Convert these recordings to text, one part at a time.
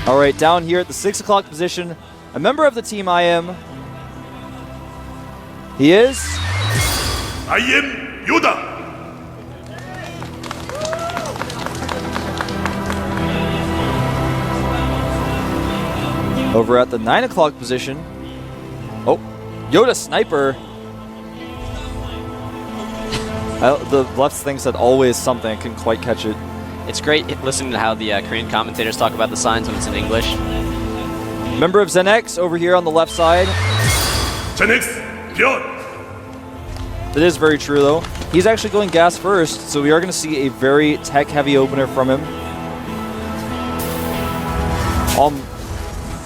All right, down here at the 6 o'clock position, a member of the team I am. He is... I am Yoda. Over at the 9 o'clock position. Oh, Yoda Sniper. The left thing said always something. I couldn't quite catch it. It's great listening to how the Korean commentators talk about the signs when it's in English. Member of ZeNEX over here on the left side. ZeNEX, Bjorn. That is very true, though. He's actually going gas first, so we are going to see a very tech-heavy opener from him.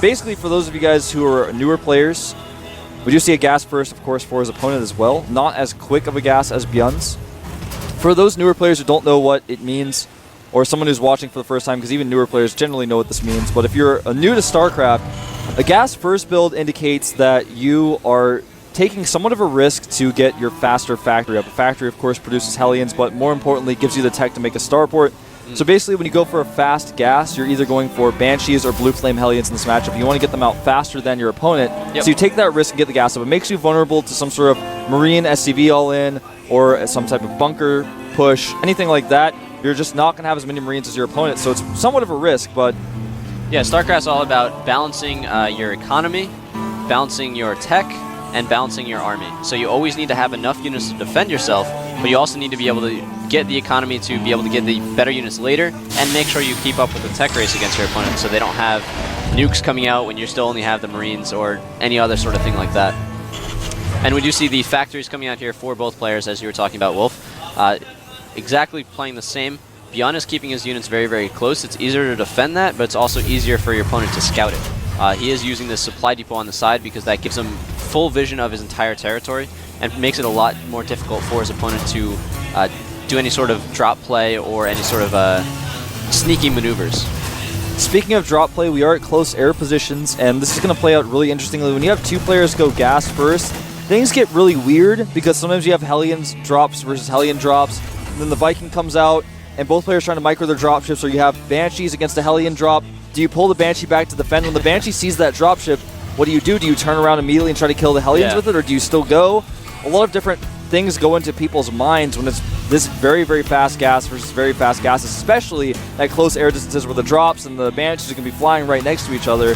Basically, for those of you guys who are newer players, we do see a gas first, of course, for his opponent as well. Not as quick of a gas as Bjorn's. For those newer players who don't know what it means, or someone who's watching for the first time, because even newer players generally know what this means, but if you're new to StarCraft, a gas first build indicates that you are taking somewhat of a risk to get your faster factory up. A factory, of course, produces Hellions, but more importantly, gives you the tech to make a starport. So basically, when you go for a fast gas, you're either going for Banshees or Blue Flame Hellions in this matchup. You want to get them out faster than your opponent. Yep. So you take that risk and get the gas up. It makes you vulnerable to some sort of Marine SCV all-in or some type of bunker push, anything like that. You're just not going to have as many Marines as your opponent, so it's somewhat of a risk, but... Yeah, StarCraft's all about balancing your economy, balancing your tech, and balancing your army. So you always need to have enough units to defend yourself, but you also need to be able to get the economy to be able to get the better units later, and make sure you keep up with the tech race against your opponent so they don't have nukes coming out when you still only have the Marines or any other sort of thing like that. And we do see the factories coming out here for both players, as you were talking about, Wolf. Exactly playing the same. Bjorn is keeping his units very, very close. It's easier to defend that, but it's also easier for your opponent to scout it. He is using this supply depot on the side because that gives him full vision of his entire territory and makes it a lot more difficult for his opponent to do any sort of drop play or any sort of sneaky maneuvers. Speaking of drop play, we are at close air positions, and this is going to play out really interestingly. When you have two players go gas first, things get really weird because sometimes you have Hellions drops versus Hellion drops, and then the Viking comes out, and both players trying to micro their dropships, or you have Banshees against a Hellion drop. Do you pull the Banshee back to defend? When the Banshee sees that dropship, what do you do? Do you turn around immediately and try to kill the Hellions with it, or do you still go? A lot of different things go into people's minds when it's this very, very fast gas versus very fast gas, especially at close air distances where the drops and the Banshees are going to be flying right next to each other.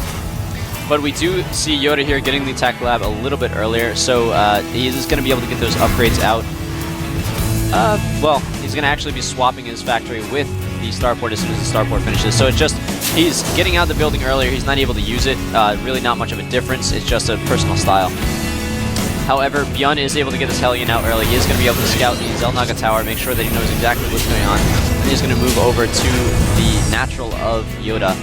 But we do see Yoda here getting the tech lab a little bit earlier, so he is going to be able to get those upgrades out. Well, he's going to actually be swapping his factory with the starport as soon as the starport finishes. So it's just, he's getting out the building earlier, he's not able to use it. Really not much of a difference, it's just a personal style. However, Bjorn is able to get this Hellion out early. He is going to be able to scout the Zelnaga Tower, make sure that he knows exactly what's going on. And he's going to move over to the natural of Yoda.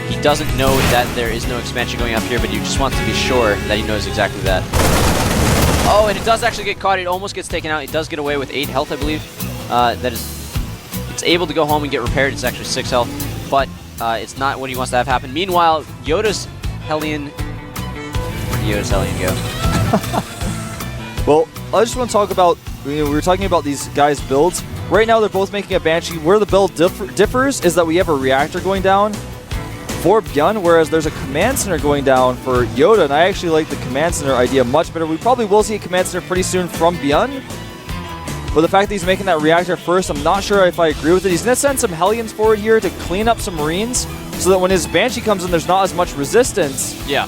He doesn't know that there is no expansion going up here, but you just want to be sure that he knows exactly that. Oh, and it does actually get caught. It almost gets taken out. It does get away with 8 health, I believe. It's able to go home and get repaired. It's actually 6 health, but it's not what he wants to have happen. Meanwhile, Yoda's Hellion... Where did Yoda's Hellion go? Well, I just want to talk about, we were talking about these guys' builds. Right now, they're both making a Banshee. Where the build differs is that we have a reactor going down for Bjorn, whereas there's a command center going down for Yoda, and I actually like the command center idea much better. We probably will see a command center pretty soon from Bjorn, but the fact that he's making that reactor first, I'm not sure if I agree with it. He's going to send some Hellions forward here to clean up some Marines so that when his Banshee comes in, there's not as much resistance. Yeah.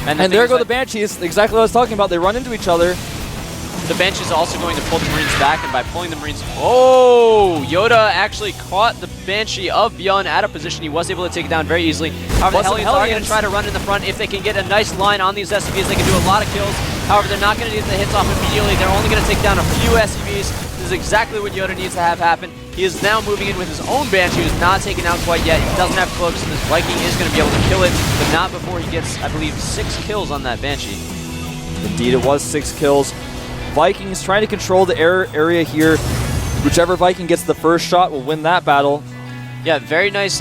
And there go the Banshees, exactly what I was talking about. They run into each other. The Banshees is also going to pull the Marines back, and by pulling the Marines... Oh! Yoda actually caught the Banshee of Bjorn out of position. He was able to take it down very easily. However, the Hellions are going to try to run in the front. If they can get a nice line on these SCVs, they can do a lot of kills. However, they're not going to get the hits off immediately. They're only going to take down a few SCVs. This is exactly what Yoda needs to have happen. He is now moving in with his own Banshee, who's not taken out quite yet. He doesn't have cloaks, and this Viking is going to be able to kill it, but not before he gets, I believe, 6 kills on that Banshee. Indeed, it was 6 kills. Vikings trying to control the air area here. Whichever Viking gets the first shot will win that battle. Yeah, very nice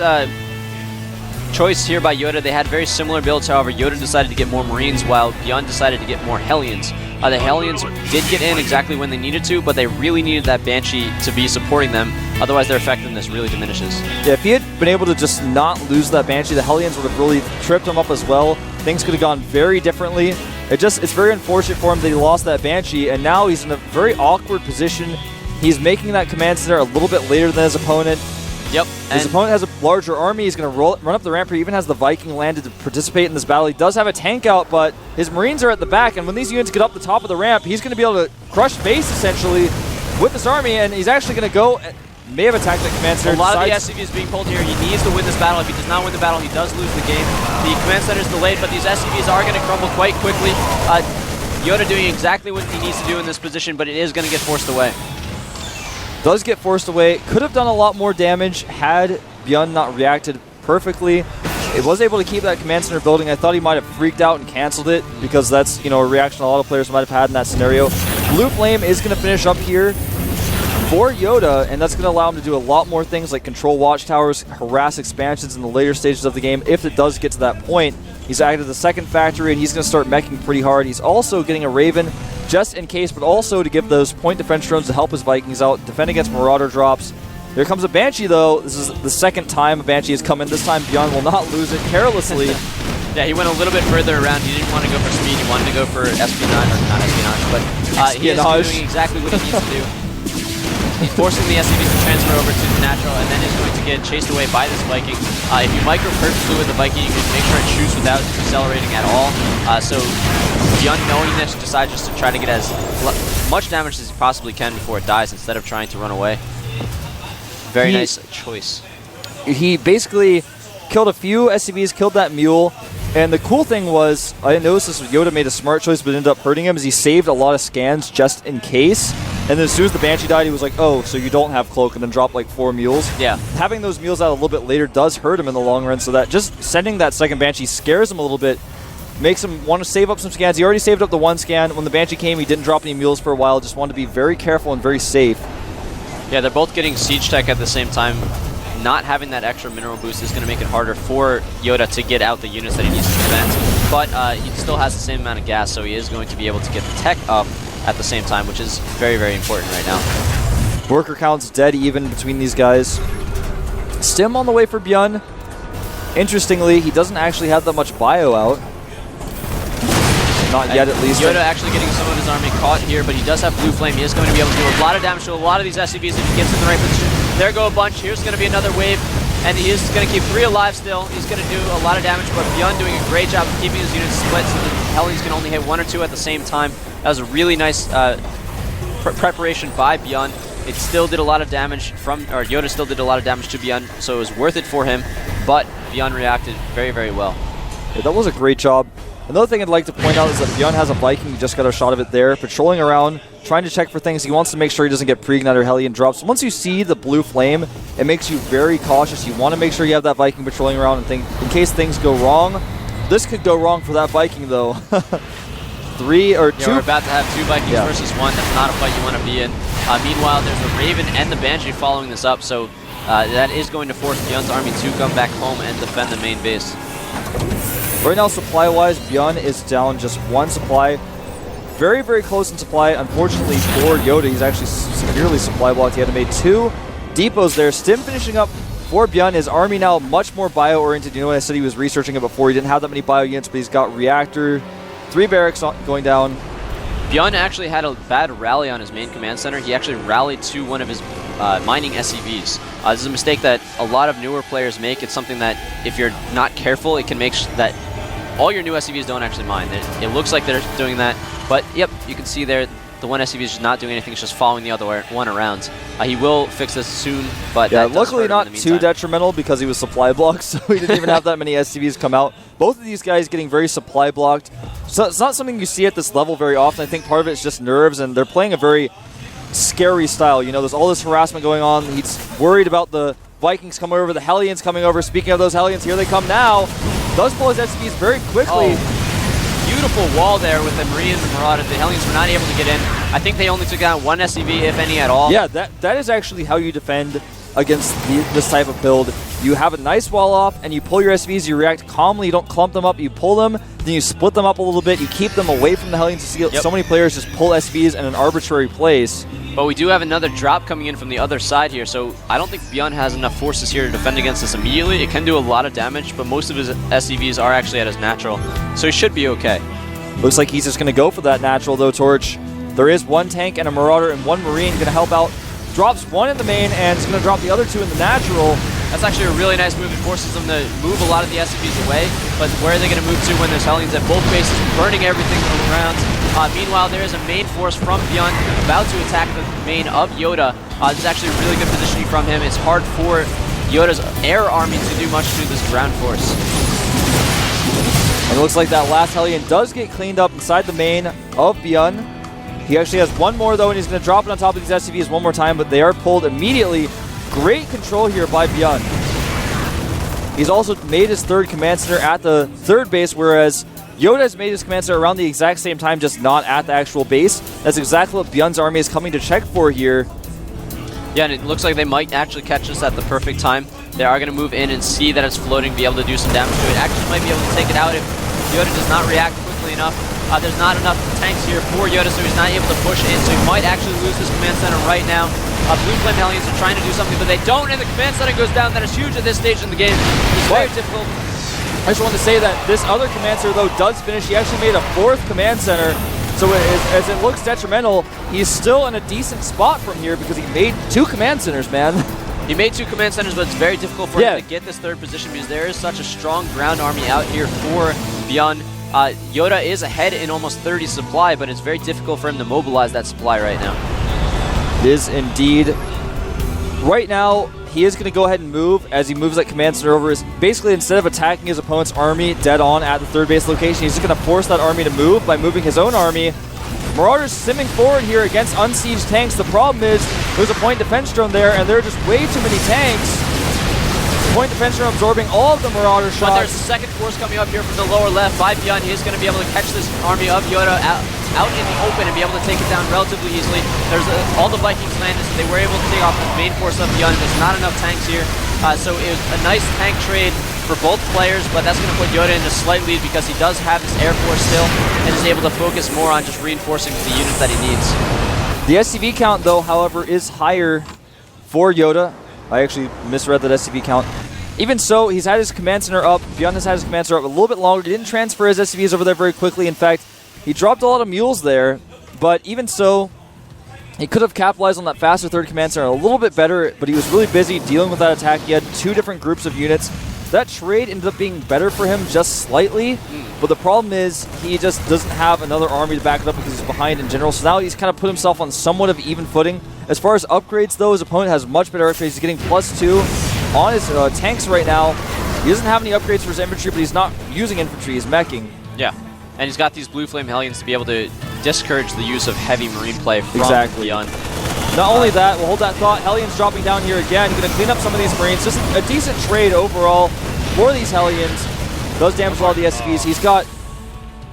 choice here by Yoda. They had very similar builds, however, Yoda decided to get more Marines while Bjorn decided to get more Hellions. The Hellions did get in exactly when they needed to, but they really needed that Banshee to be supporting them, otherwise their effectiveness really diminishes. Yeah, if he had been able to just not lose that Banshee, the Hellions would have really tripped him up as well. Things could have gone very differently. It's very unfortunate for him that he lost that Banshee, and now he's in a very awkward position. He's making that command center a little bit later than his opponent. Yep. His opponent has a larger army. He's going to run up the ramp. He even has the Viking landed to participate in this battle. He does have a tank out, but his Marines are at the back, and when these units get up the top of the ramp, he's going to be able to crush base, essentially, with this army, and he's actually going to go... May have attacked that command center. A lot of the SCVs being pulled here. He needs to win this battle. If he does not win the battle, he does lose the game. The command center is delayed, but these SCVs are going to crumble quite quickly. Yoda doing exactly what he needs to do in this position, but it is going to get forced away. Does get forced away. Could have done a lot more damage had Bjorn not reacted perfectly. It was able to keep that command center building. I thought he might have freaked out and canceled it because that's, a reaction a lot of players might have had in that scenario. Blue Flame is going to finish up here for Yoda, and that's going to allow him to do a lot more things like control watchtowers, harass expansions in the later stages of the game. If it does get to that point, he's added the second factory, and he's going to start meching pretty hard. He's also getting a Raven just in case, but also to give those point defense drones to help his Vikings out, defend against Marauder drops. Here comes a Banshee, though. This is the second time a Banshee has come in. This time, Bjorn will not lose it carelessly. Yeah, he went a little bit further around. He didn't want to go for speed. He wanted to go for espionage, or not espionage, but he is doing exactly what he needs to do. He's forcing the SCVs to transfer over to the natural, and then is going to get chased away by this Viking. If you micro-perfectly with the Viking, you can make sure it shoots without decelerating at all. So Bjorn, knowing this, decides just to try to get as much damage as he possibly can before it dies, instead of trying to run away. Very nice choice. He basically killed a few SCVs, killed that mule, and the cool thing was, I didn't notice this, Yoda made a smart choice but ended up hurting him, is he saved a lot of scans just in case. And then as soon as the Banshee died, he was like, oh, so you don't have Cloak, and then dropped like 4 mules. Yeah. Having those mules out a little bit later does hurt him in the long run, so that just sending that second Banshee scares him a little bit, makes him want to save up some scans. He already saved up the 1 scan. When the Banshee came, he didn't drop any mules for a while, just wanted to be very careful and very safe. Yeah, they're both getting siege tech at the same time. Not having that extra mineral boost is going to make it harder for Yoda to get out the units that he needs to defend. But he still has the same amount of gas, so he is going to be able to get the tech up at the same time, which is very, very important right now. Worker count's dead even between these guys. Stim on the way for Bjorn. Interestingly, he doesn't actually have that much bio out. Not yet, at least. Yoda actually getting some of his army caught here, but he does have Blue Flame. He is going to be able to do a lot of damage to a lot of these SCVs if he gets in the right position. There go a bunch. Here's going to be another wave, and he is going to keep 3 alive still. He's going to do a lot of damage, but Bjorn doing a great job of keeping his units split so the Hellions can only hit 1 or 2 at the same time. That was a really nice preparation by Bjorn. It still did a lot of damage or Yoda still did a lot of damage to Bjorn, so it was worth it for him, but Bjorn reacted very, very well. Yeah, that was a great job. Another thing I'd like to point out is that Bjorn has a Viking. You just got a shot of it there. Patrolling around, trying to check for things. He wants to make sure he doesn't get pre-ignite or Hellion drops. Once you see the blue flame, it makes you very cautious. You want to make sure you have that Viking patrolling around and think, in case things go wrong. This could go wrong for that Viking, though. 3 or 2. Yeah, we're about to have 2 Vikings versus 1. That's not a fight you want to be in. Meanwhile, there's the Raven and the Banshee following this up, so that is going to force Bjorn's army to come back home and defend the main base. Right now, supply-wise, Bjorn is down just 1 supply. Very, very close in supply. Unfortunately for Yoda, he's actually severely supply blocked. He had to make 2 depots there. Stim finishing up for Bjorn. His army now much more bio-oriented. You know, I said he was researching it before. He didn't have that many bio units, but he's got Reactor, 3 barracks going down. Bjorn actually had a bad rally on his main command center. He actually rallied to one of his mining SCVs. This is a mistake that a lot of newer players make. It's something that, if you're not careful, it can make that all your new SCVs don't actually mine. It looks like they're doing that, but yep, you can see there, the one SCV is just not doing anything. It's just following the other one around. He will fix this soon, but yeah, luckily not too detrimental because he was supply blocked, so he didn't even have that many SCVs come out. Both of these guys getting very supply blocked. So it's not something you see at this level very often. I think part of it is just nerves, and they're playing a very scary style. You know, there's all this harassment going on. He's worried about the Vikings coming over, the Hellions coming over. Speaking of those Hellions, here they come now. Does pull his SCVs very quickly. Oh, beautiful wall there with the Marines and Marauders. The Hellions were not able to get in. I think they only took down 1 SCV, if any at all. Yeah, that is actually how you defend against this type of build. You have a nice wall off, and you pull your SCVs, you react calmly, you don't clump them up, you pull them, then you split them up a little bit, you keep them away from the Hellions. You see so many players just pull SCVs in an arbitrary place. But we do have another drop coming in from the other side here, so I don't think Beyond has enough forces here to defend against this immediately. It can do a lot of damage, but most of his SCVs are actually at his natural, so he should be okay. Looks like he's just going to go for that natural, though, Torch. There is one tank and a Marauder and one Marine going to help out. Drops one in the main, and is going to drop the other two in the natural. That's actually a really nice move. It forces them to move a lot of the SCVs away, but where are they going to move to when there's Hellions at both bases, burning everything around? Meanwhile, there is a main force from Beyond about to attack the main of Yoda. This is actually really good positioning from him. It's hard for Yoda's air army to do much to this ground force. And it looks like that last Hellion does get cleaned up inside the main of Beyond. He actually has one more, though, and he's going to drop it on top of these SCVs one more time, but they are pulled immediately. Great control here by Beyond. He's also made his third command center at the third base, whereas Yoda has made his command center around the exact same time, just not at the actual base. That's exactly what Beyond's army is coming to check for here. Yeah, and it looks like they might actually catch this at the perfect time. They are going to move in and see that it's floating, be able to do some damage to it. Actually might be able to take it out if Yoda does not react quickly enough. There's not enough tanks here for Yoda, so he's not able to push in, so he might actually lose this command center right now. Blue Flame Hellions are trying to do something, but they don't, and the command center goes down. That is huge at this stage in the game. It's very difficult. I just wanted to say that this other command center, though, does finish. He actually made a fourth command center, so as it looks detrimental, he's still in a decent spot from here because he made two command centers, man. He made two command centers, but it's very difficult for him to get this third position because there is such a strong ground army out here for Beyond. Yoda is ahead in almost 30 supply, but it's very difficult for him to mobilize that supply right now. It is indeed. Right now, he is going to go ahead and move as he moves that command center over. Basically, instead of attacking his opponent's army dead on at the third base location, he's just going to force that army to move by moving his own army. Marauders simming forward here against unsieged tanks. The problem is there's a point defense drone there, and there are just way too many tanks. Point defense drone absorbing all of the Marauder shots. But there's a second force coming up here from the lower left by Beyond. He is going to be able to catch this army of Yoda out in the open and be able to take it down relatively easily. There's all the Vikings landed, so they were able to take off the main force of Beyond. There's not enough tanks here, so it was a nice tank trade for both players, but that's going to put Yoda in a slight lead because he does have his air force still and is able to focus more on just reinforcing the units that he needs. The SCV count, though, however, is higher for Yoda. I actually misread that SCV count. Even so, he's had his command center up. Beyond has had his command center up a little bit longer. He didn't transfer his SCVs over there very quickly. In fact, he dropped a lot of mules there. But even so, he could have capitalized on that faster third command center a little bit better, but he was really busy dealing with that attack. He had two different groups of units. That trade ended up being better for him just slightly, but the problem is he just doesn't have another army to back it up because he's behind in general. So now he's kind of put himself on somewhat of even footing. As far as upgrades, though, his opponent has much better upgrades. He's getting +2 on his tanks right now. He doesn't have any upgrades for his infantry, but he's not using infantry. He's meching. Yeah, and he's got these Blue Flame Hellions to be able to discourage the use of heavy Marine play from Beyond. Not only that, we'll hold that thought. Hellions dropping down here again. Going to clean up some of these Marines. Just a decent trade overall for these Hellions. Does damage a lot of the SCVs.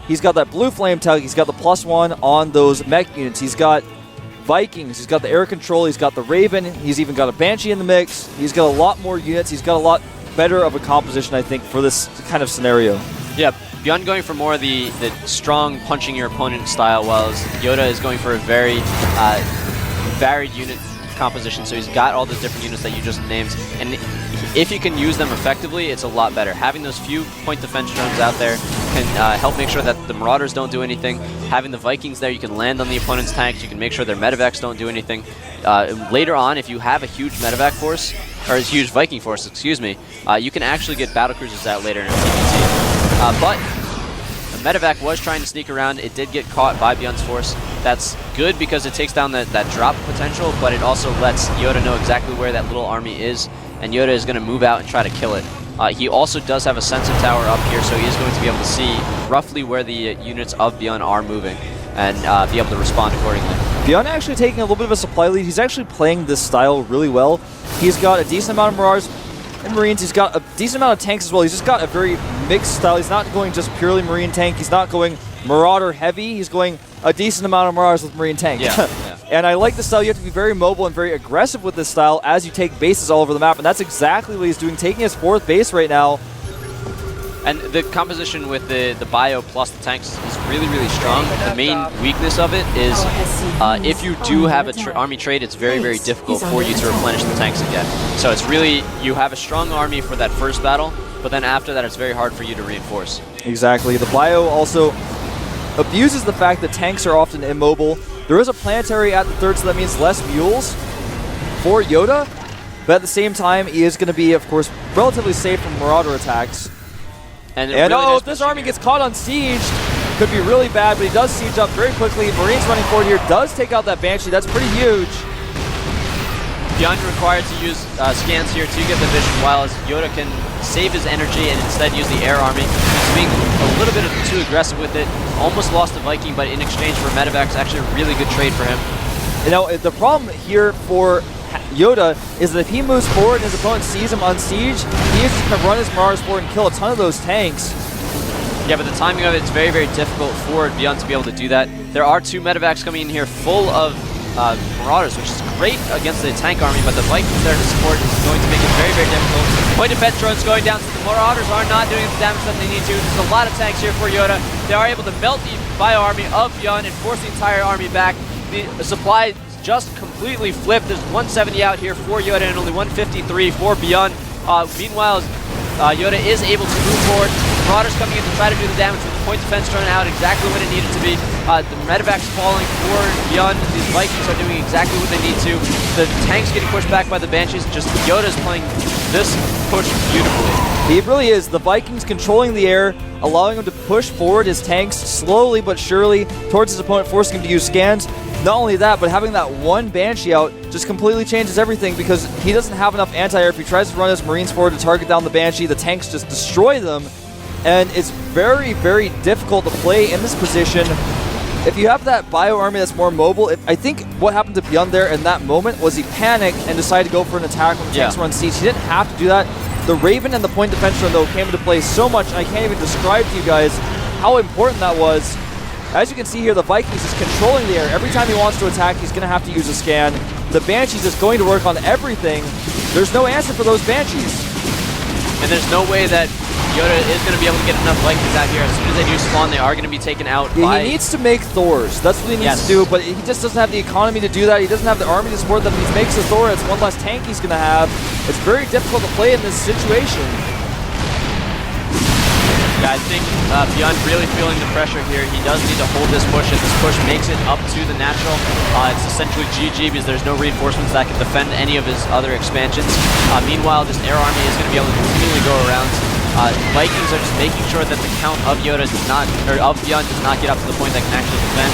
He's got that Blue Flame tug. He's got the +1 on those mech units. He's got Vikings. He's got the air control. He's got the Raven. He's even got a Banshee in the mix. He's got a lot more units. He's got a lot better of a composition, I think, for this kind of scenario. Yeah, Beyond going for more of the strong punching your opponent style, while Yoda is going for a very varied unit composition. So he's got all the different units that you just named, and if you can use them effectively, it's a lot better. Having those few point defense drones out there can help make sure that the Marauders don't do anything. Having the Vikings there, you can land on the opponent's tanks. You can make sure their medevacs don't do anything. Later on, if you have a huge medevac force, or a huge Viking force, excuse me, you can actually get battlecruisers out later in a TPT. But the medevac was trying to sneak around. It did get caught by Beyond's force. That's good because it takes down that drop potential, but it also lets Yoda know exactly where that little army is, and Yoda is going to move out and try to kill it. He also does have a sensor tower up here, so he is going to be able to see roughly where the units of Beyond are moving and be able to respond accordingly. Beyond actually taking a little bit of a supply lead. He's actually playing this style really well. He's got a decent amount of Marauders and Marines. He's got a decent amount of tanks as well. He's just got a very mixed style. He's not going just purely Marine tank. He's not going Marauder heavy. He's going a decent amount of Marauders with Marine tank. Yeah. And I like the style. You have to be very mobile and very aggressive with this style as you take bases all over the map. And that's exactly what he's doing, taking his fourth base right now. And the composition with the bio plus the tanks is really, really strong. The main weakness of it is if you do have an army trade, it's very, very difficult for you to replenish the tanks again. So it's really, you have a strong army for that first battle, but then after that it's very hard for you to reinforce. Exactly. The bio also abuses the fact that tanks are often immobile. There is a planetary at the third, so that means less mules for Yoda, but at the same time, he is going to be, of course, relatively safe from Marauder attacks. And really nice if this army gets caught on siege, could be really bad, but he does siege up very quickly. Marines running forward here does take out that Banshee. That's pretty huge. Beyond required to use scans here to get the vision, while Yoda can save his energy and instead use the air army. He's being a little bit too aggressive with it. Almost lost the Viking, but in exchange for medevacs, actually a really good trade for him. You know, the problem here for Yoda is that if he moves forward and his opponent sees him on siege, he is just going to run his Marauders forward and kill a ton of those tanks. Yeah, but the timing of it is very, very difficult for Beyond to be able to do that. There are 2 medevacs coming in here full of Marauders, which is great against the tank army, but the Vikings there to support is going to make it very, very difficult. Point defense drones going down, so the Marauders are not doing the damage that they need to. There's a lot of tanks here for Yoda. They are able to melt the bio army of Beyond and force the entire army back. The supply just completely flipped. There's 170 out here for Yoda and only 153 for Beyond. Meanwhile, Yoda is able to move forward. Marauders coming in to try to do the damage with the point defense thrown out exactly what it needed to be. The medevac's falling for Beyond. These Vikings are doing exactly what they need to. The tanks getting pushed back by the Banshees. Just Yoda's playing this push beautifully. He really is. The Vikings controlling the air, allowing him to push forward his tanks slowly but surely towards his opponent, forcing him to use scans. Not only that, but having that one Banshee out just completely changes everything because he doesn't have enough anti-air. If he tries to run his Marines forward to target down the Banshee, the tanks just destroy them. And it's very, very difficult to play in this position. If you have that bio army that's more mobile, I think what happened to Beyond there in that moment was he panicked and decided to go for an attack when the tanks were on siege. He didn't have to do that. The Raven and the point defense run, though, came into play so much, and I can't even describe to you guys how important that was. As you can see here, the Vikings is controlling the air. Every time he wants to attack, he's going to have to use a scan. The Banshees is going to work on everything. There's no answer for those Banshees. And there's no way that Yoda is going to be able to get enough Vikings out here. As soon as they do spawn, they are going to be taken out by... He needs to make Thors. That's what he needs to do, but he just doesn't have the economy to do that. He doesn't have the army to support them. If he makes a Thor, it's one less tank he's going to have. It's very difficult to play in this situation. Yeah, I think Beyond really feeling the pressure here. He does need to hold this push, and this push makes it up to the natural. It's essentially GG because there's no reinforcements that can defend any of his other expansions. Meanwhile, this air army is going to be able to continually go around. Vikings are just making sure that the count of Yoda does not, or of Beyond does not get up to the point that can actually defend.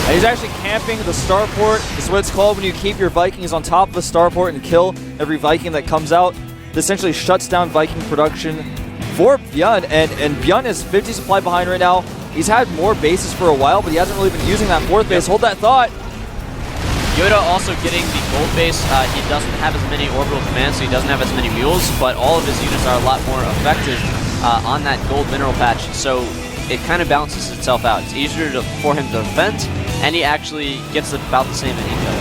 And he's actually camping the starport. This is what it's called when you keep your Vikings on top of a starport and kill every Viking that comes out. It essentially shuts down Viking production for Beyond, and Beyond is 50 supply behind right now. He's had more bases for a while, but he hasn't really been using that 4th base. Hold that thought. Yoda also getting the gold base. He doesn't have as many orbital commands, so he doesn't have as many mules, but all of his units are a lot more effective on that gold mineral patch, so it kind of balances itself out. It's easier for him to defend, and he actually gets about the same income.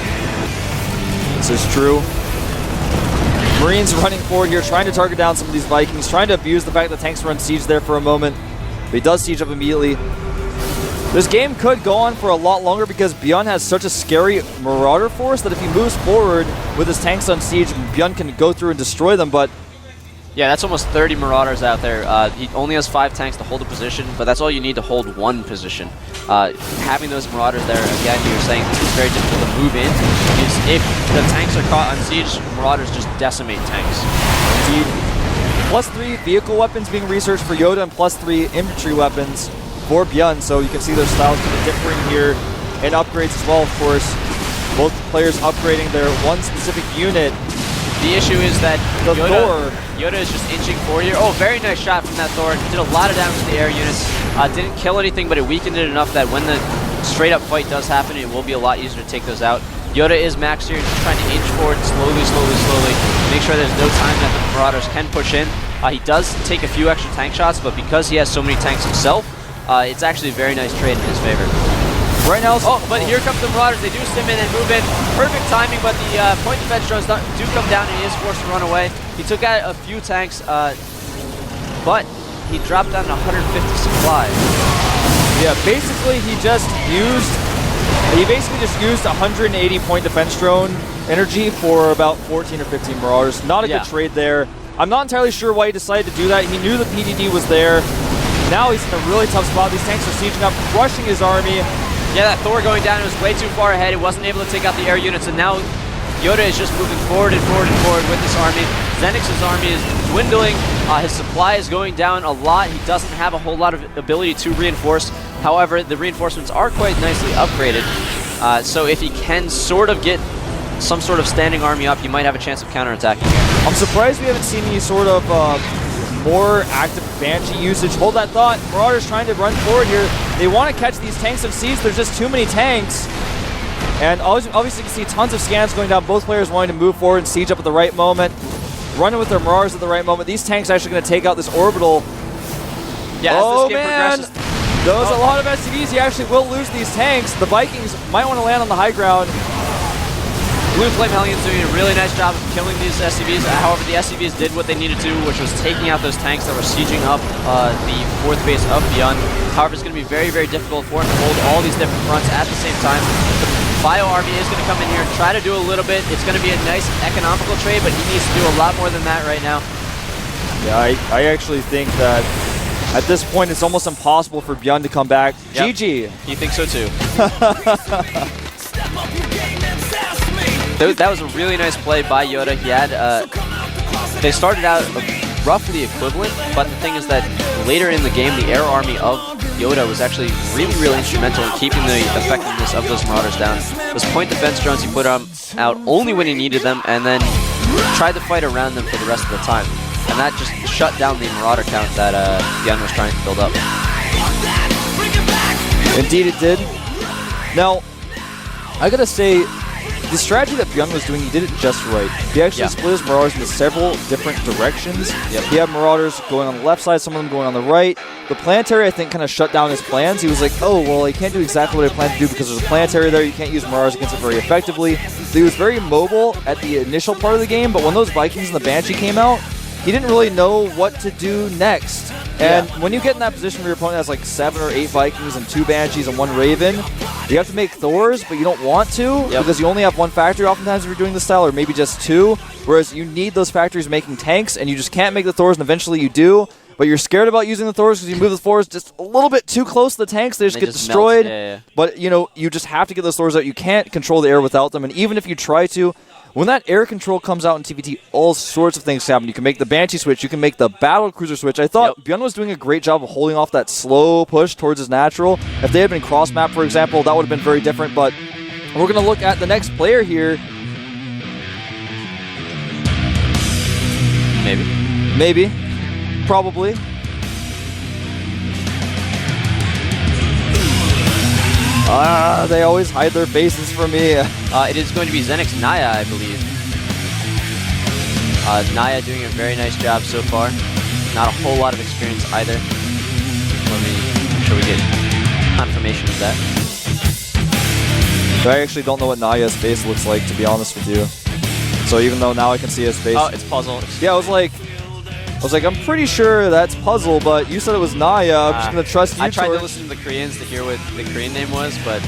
This is true. Marines running forward here, trying to target down some of these Vikings, trying to abuse the fact that tanks were on siege there for a moment, but he does siege up immediately. This game could go on for a lot longer because Beyond has such a scary Marauder force that if he moves forward with his tanks on siege, Beyond can go through and destroy them, but... Yeah, that's almost 30 Marauders out there. He only has 5 tanks to hold a position, but that's all you need to hold one position. Having those Marauders there, again, you're saying it's very difficult to move in, because if the tanks are caught on siege, Marauders just decimate tanks. Indeed. +3 vehicle weapons being researched for Yoda and +3 infantry weapons for Beyond, so you can see their styles kind of differing here, and upgrades as well, of course. Both players upgrading their one specific unit. The issue is that Yoda is just inching forward here. Oh, very nice shot from that Thor. Did a lot of damage to the air units. Didn't kill anything, but it weakened it enough that when the straight-up fight does happen, it will be a lot easier to take those out. Yoda is maxed here, just trying to inch forward slowly. Make sure there's no time that the Marauders can push in. He does take a few extra tank shots, but because he has so many tanks himself, it's actually a very nice trade in his favor. Right now, but here comes the Marauders. They do stim in and move in. Perfect timing, but the point defense drones do come down and he is forced to run away. He took out a few tanks, but he dropped down to 150 supply. Yeah, basically he basically just used 180 point defense drone energy for about 14 or 15 Marauders. Not a good trade there. I'm not entirely sure why he decided to do that. He knew the PDD was there. Now he's in a really tough spot. These tanks are sieging up, crushing his army. Yeah, that Thor going down, it was way too far ahead. It wasn't able to take out the air units, and now Yoda is just moving forward and forward and forward with this army. ZeNEX's army is dwindling. His supply is going down a lot. He doesn't have a whole lot of ability to reinforce. However, the reinforcements are quite nicely upgraded. So if he can sort of get some sort of standing army up, he might have a chance of counterattacking here. I'm surprised we haven't seen any sort of more active Banshee usage. Hold that thought. Marauders trying to run forward here. They want to catch these tanks of siege. There's just too many tanks. And obviously you can see tons of scans going down. Both players wanting to move forward and siege up at the right moment. Running with their Marauders at the right moment. These tanks are actually going to take out this orbital. Yeah, as this game progresses. Those a lot of SCVs. He actually will lose these tanks. The Vikings might want to land on the high ground. Blue Flame Hellions doing a really nice job of killing these SCVs. However, the SCVs did what they needed to, which was taking out those tanks that were sieging up the 4th base of Beyond. However, it's going to be very, very difficult for him to hold all these different fronts at the same time. The Bio Army is going to come in here and try to do a little bit. It's going to be a nice economical trade, but he needs to do a lot more than that right now. Yeah, I actually think that at this point it's almost impossible for Beyond to come back. Yep. GG. You think so too? That was a really nice play by Yoda. He had, they started out roughly equivalent, but the thing is that later in the game, the air army of Yoda was actually really, really instrumental in keeping the effectiveness of those Marauders down. Those point defense drones he put out only when he needed them, and then tried to fight around them for the rest of the time. And that just shut down the Marauder count that Beyond was trying to build up. Indeed it did. Now, I gotta say, the strategy that Beyond was doing, he did it just right. He actually split his Marauders into several different directions. He had Marauders going on the left side, some of them going on the right. The Planetary, I think, kind of shut down his plans. He was like, oh, well, I can't do exactly what I plan to do because there's a Planetary there. You can't use Marauders against it very effectively. So he was very mobile at the initial part of the game, but when those Vikings and the Banshee came out, he didn't really know what to do next. And when you get in that position where your opponent has like 7 or 8 Vikings and 2 Banshees and 1 Raven, you have to make Thors, but you don't want to because you only have 1 factory oftentimes if you're doing this style, or maybe just 2. Whereas you need those factories making tanks, and you just can't make the Thors, and eventually you do. But you're scared about using the Thors because you move the Thors just a little bit too close to the tanks, they just get destroyed. But you know, you just have to get those Thors out. You can't control the air without them, and even if you try to, when that air control comes out in TVT, all sorts of things happen. You can make the Banshee switch. You can make the Battle Cruiser switch. I thought Beyond was doing a great job of holding off that slow push towards his natural. If they had been cross-map, for example, that would have been very different. But we're going to look at the next player here. Maybe. Probably. They always hide their faces from me. It is going to be ZeNEX Naya, I believe. Naya doing a very nice job so far. Not a whole lot of experience either. Let me make sure we get confirmation of that. I actually don't know what Naya's face looks like, to be honest with you. So even though now I can see his face. Oh, it's Puzzle. Yeah, I was like, I'm pretty sure that's Puzzle, but you said it was Naya. I'm just going to trust you. I tried to listen to the Koreans to hear what the Korean name was, but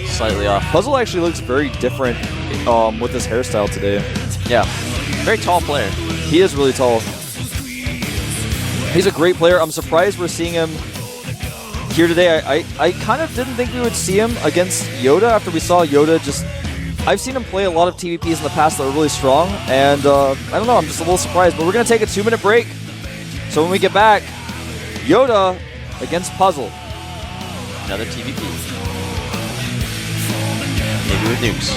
slightly off. Puzzle actually looks very different with his hairstyle today. Yeah. Very tall player. He is really tall. He's a great player. I'm surprised we're seeing him here today. I kind of didn't think we would see him against Yoda after we saw Yoda just... I've seen him play a lot of TVPs in the past that were really strong, and I don't know, I'm just a little surprised. But we're going to take a 2-minute break. So when we get back, Yoda against Puzzle. Another TVP. Maybe with nukes.